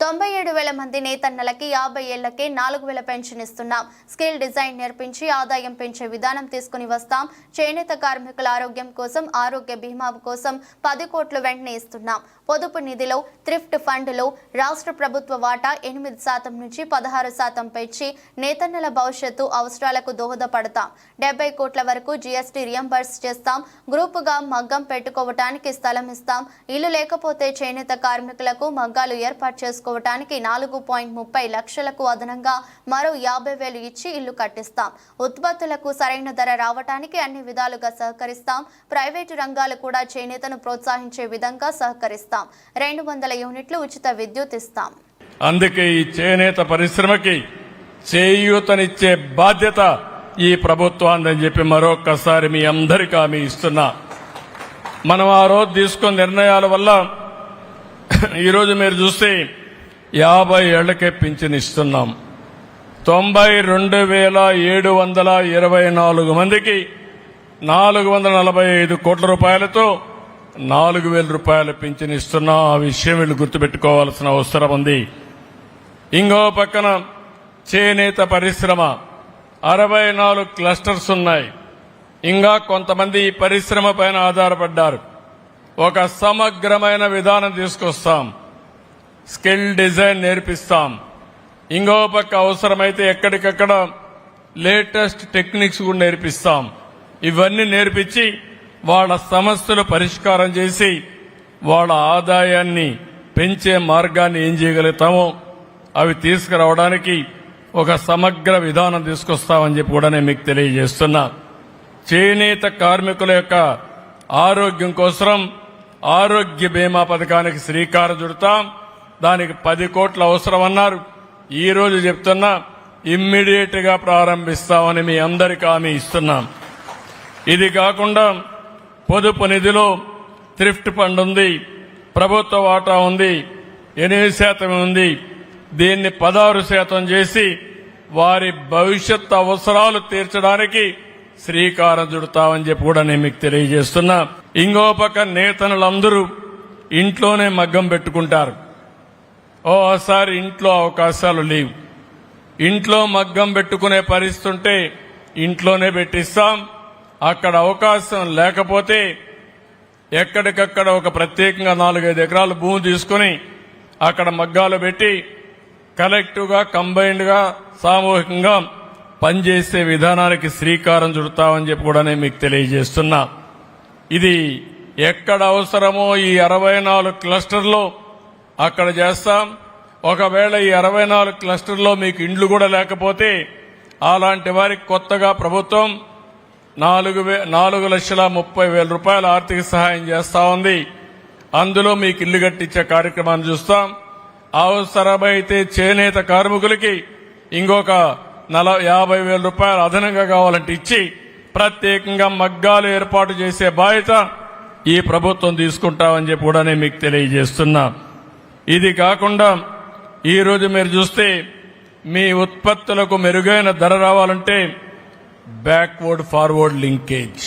97,000 మంది నేతన్నలకి 50 ఏళ్లకే 4,000 పెన్షన్ ఇస్తున్నాం. Skill design నేర్పించి ఆదాయం పెంచే విధానం తీసుకుని వస్తాం. చేనేత కార్మికుల ఆరోగ్యం కోసం ఆరోగ్య బీమా కోసం 10 కోట్లు వెంటనే ఇస్తున్నాం. పొదుపు నిధిలో థ్రిఫ్ట్ ఫండ్లో రాష్ట్ర ప్రభుత్వ వాటా 8% నుంచి 16% పెంచి నేతన్నల భవిష్యత్తు అవసరాలకు దోహదపడతాం. 70 కోట్ల వరకు జీఎస్టీ రియంబర్స్ చేస్తాం. గ్రూపుగా మగ్గం పెట్టుకోవటానికి స్థలం ఇస్తాం. ఇల్లు లేకపోతే చేనేత కార్మికులకు మగ్గాలు ఏర్పాటు చేసుకోవటానికి 4.30 లక్షలకు అదనంగా మరో 50,000 ఇచ్చి ఇల్లు కట్టిస్తాం. ఉత్పత్తులకు సరైన ధర రావటానికి అన్ని విధాలుగా సహకరిస్తాం. ప్రైవేటు రంగాలు కూడా చేనేతను ప్రోత్సహించే విధంగా సహకరిస్తాం. 200 యూనిట్లు ఉచిత విద్యుత్ ఇస్తాం. అందుకే ఈ చేనేత పరిశ్రమకి చేయూతనిచ్చే బాధ్యత ఈ ప్రభుత్వాన్ని చెప్పి మరొకసారి మీ అందరికీ హామీ ఇస్తున్నా. మనం ఆ రోజు తీసుకున్న నిర్ణయాల వల్ల ఈరోజు మీరు చూస్తే 50 ఏళ్లకే పింఛన్ ఇస్తున్నాం. 92,724 మందికి 445 కోట్ల రూపాయలతో 4,000 రూపాయల పింఛన్ ఇస్తున్నాం. ఆ విషయం వీళ్ళు గుర్తుపెట్టుకోవాల్సిన అవసరం ఉంది. ఇంకో పక్కన చేనేత పరిశ్రమ 64 క్లస్టర్స్ ఉన్నాయి. ఇంకా కొంతమంది ఈ పరిశ్రమ పైన ఆధారపడ్డారు. ఒక సమగ్రమైన విధానం తీసుకొస్తాం. స్కిల్ డిజైన్ నేర్పిస్తాం. ఇంకో పక్క అవసరమైతే ఎక్కడికక్కడ లేటెస్ట్ టెక్నిక్స్ కూడా నేర్పిస్తాం. ఇవన్నీ నేర్పించి వాళ్ళ సమస్యలు పరిష్కారం చేసి వాళ్ళ ఆదాయాన్ని పెంచే మార్గాన్ని ఏం చేయగలుగుతామో అవి తీసుకురావడానికి ఒక సమగ్ర విధానం తీసుకొస్తామని చెప్పి కూడా నేను మీకు తెలియజేస్తున్నా. చేనేత కార్మికుల యొక్క ఆరోగ్యం కోసం ఆరోగ్య బీమా పథకానికి శ్రీకారం చుడతాం. దానికి 10 కోట్లు అవసరమన్నారు. ఈ రోజు చెప్తున్నా ఇమ్మీడియట్ గా ప్రారంభిస్తామని మీ అందరికీ హామీ ఇస్తున్నాం. ఇది కాకుండా పొదుపు నిధిలో థ్రిఫ్ట్ ఫండ్ ఉంది, ప్రభుత్వ వాటా ఉంది, 8% ఉంది. దీన్ని 16% చేసి వారి భవిష్యత్ అవసరాలు తీర్చడానికి శ్రీకారం చుడతామని చెప్పి కూడా నేను మీకు తెలియజేస్తున్నా. ఇంకో పక్క నేతనులందరూ ఇంట్లోనే మగ్గం పెట్టుకుంటారు. ఓసారి ఇంట్లో అవకాశాలు లేవు. ఇంట్లో మగ్గం పెట్టుకునే పరిస్థితి ఉంటే ఇంట్లోనే పెట్టిస్తాం. అక్కడ అవకాశం లేకపోతే ఎక్కడికక్కడ ఒక ప్రత్యేకంగా 4-5 ఎకరాల భూమి తీసుకుని అక్కడ మగ్గాలు పెట్టి కలెక్టివ్ గా కంబైన్డ్ గా సామూహికంగా పనిచేసే విధానానికి శ్రీకారం చుడతామని చెప్పి కూడా నేను మీకు తెలియజేస్తున్నా. ఇది ఎక్కడ అవసరమో ఈ 64 క్లస్టర్లో అక్కడ చేస్తాం. ఒకవేళ ఈ 64 క్లస్టర్లో మీకు ఇండ్లు కూడా లేకపోతే అలాంటి వారికి కొత్తగా ప్రభుత్వం 4,30,000 రూపాయల ఆర్థిక సహాయం చేస్తా ఉంది. అందులో మీకు ఇల్లు కట్టించే కార్యక్రమాన్ని చూస్తాం. అవసరమైతే చేనేత కార్మికులకి ఇంకొక 50,000 రూపాయలు అదనంగా కావాలంటే ఇచ్చి ప్రత్యేకంగా మగ్గాలు ఏర్పాటు చేసే బాధ్యత ఈ ప్రభుత్వం తీసుకుంటామని చెప్పి కూడా నేను మీకు తెలియజేస్తున్నా. ఇది కాకుండా ఈరోజు మీరు చూస్తే మీ ఉత్పత్తులకు మెరుగైన ధర రావాలంటే బ్యాక్వర్డ్ ఫార్వర్డ్ లింకేజ్